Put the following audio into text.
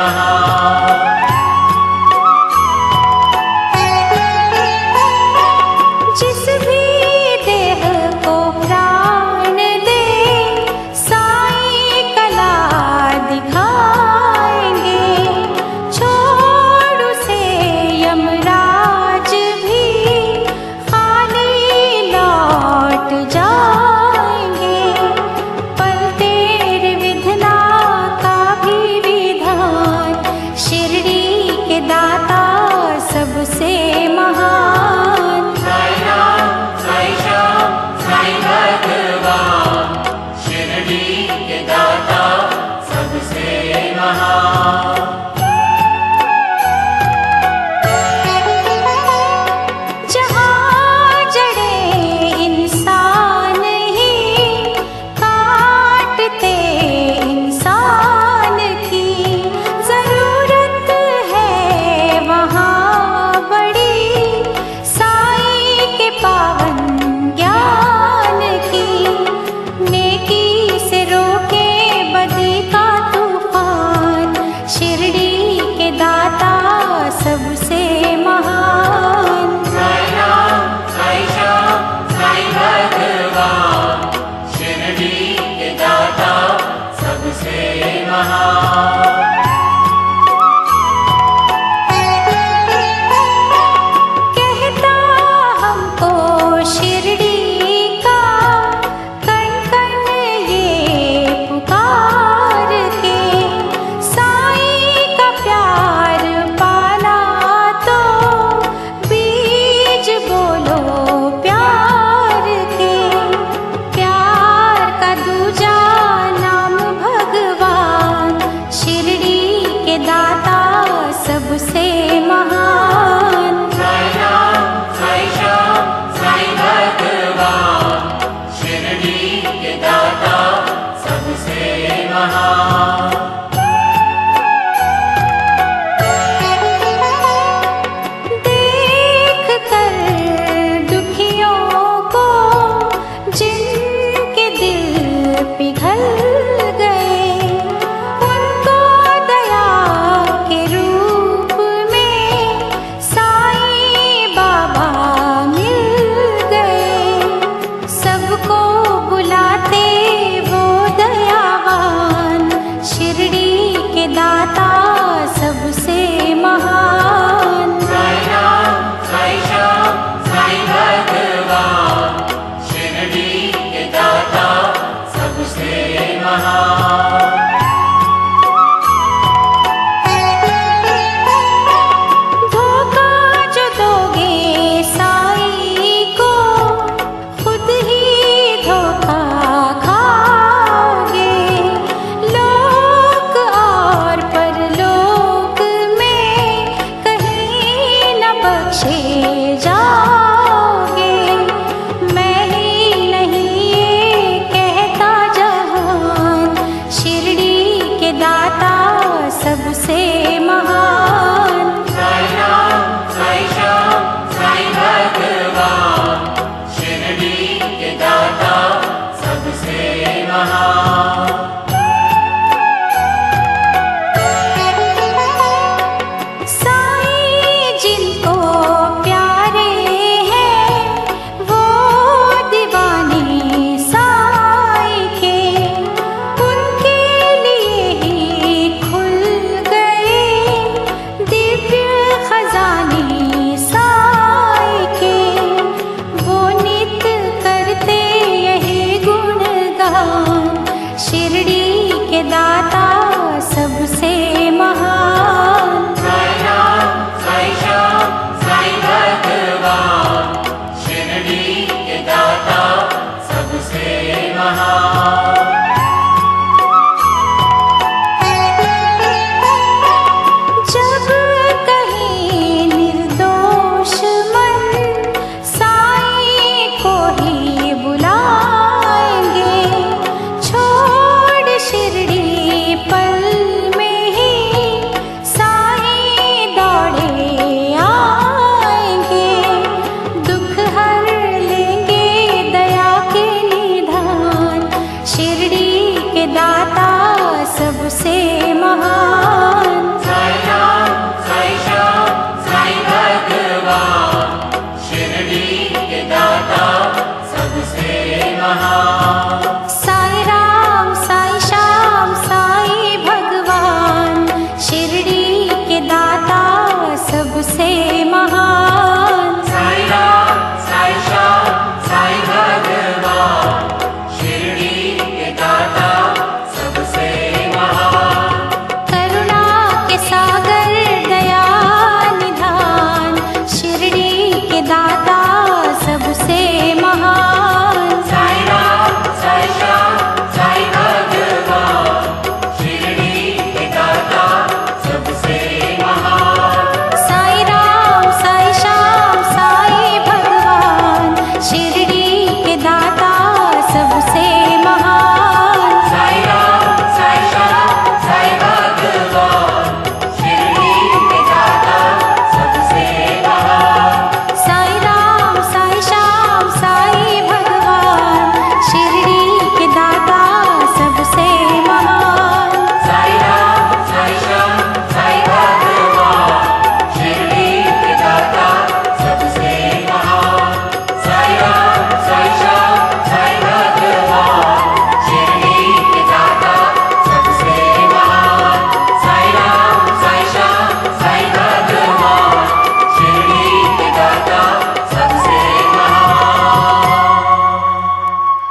महान। जिस भी देह को प्राण दे साईं कला दिखाएंगे, छोड़ उसे यमराज भी खाली लौट जाएंगे। पर तेरे विधना का भी विधान, शिरडी के दाता सबसे महान। साईं राम, साईं श्याम, साईं भगवान, शिरडी के दाता सबसे महान। जहाँ जड़े इंसान ही काटते इंसान की, जरूरत है वहाँ बड़ी साईं के पावन ज्ञान की। नेकी से रोके बदी का तूफान, शिरडी के दाता सबसे महान। साईं राम, साईं श्याम, साईं भगवान, शिरडी के दाता सबसे महान। कहता हमको शिरडी का कण कण ये पुकार के, साईं का प्यार पाना तो बीज बोलो प्यार के। प्यार का दूजा नाम भगवान, शिरडी के दाता सबसे महान। साईं राम, साईं श्याम, साईं भगवान, शिरडी के दाता सबसे महान। देख कर दुखियों को जिनके दिल पिघल गए, उनको दया के रूप में साईं बाबा मिल गए। सबको बुलाते वो दयावान, शिरडी के दाता सबसे महान। साईं राम, साईं श्याम, साईं भगवान, शिरडी के दाता सबसे महान। धोखा जो दोगे साईं को, खुद ही धोखा खाओगे। लोक और परलोक में कहीं न बख्शे जाओगे। मैं ही नहीं ये कहता जहान, शिरडी के दाता सबसे महान। साईं राम, साईं श्याम, साईं भगवान, शिरडी के दाता सबसे महान। साईं जिनको प्यारे हैं वो दीवाने साईं के, उनके लिए ही खुल गए दिव्य खजाने साईं के। वो नित करते यही गुणगान, शिरडी के दाता सबसे महान।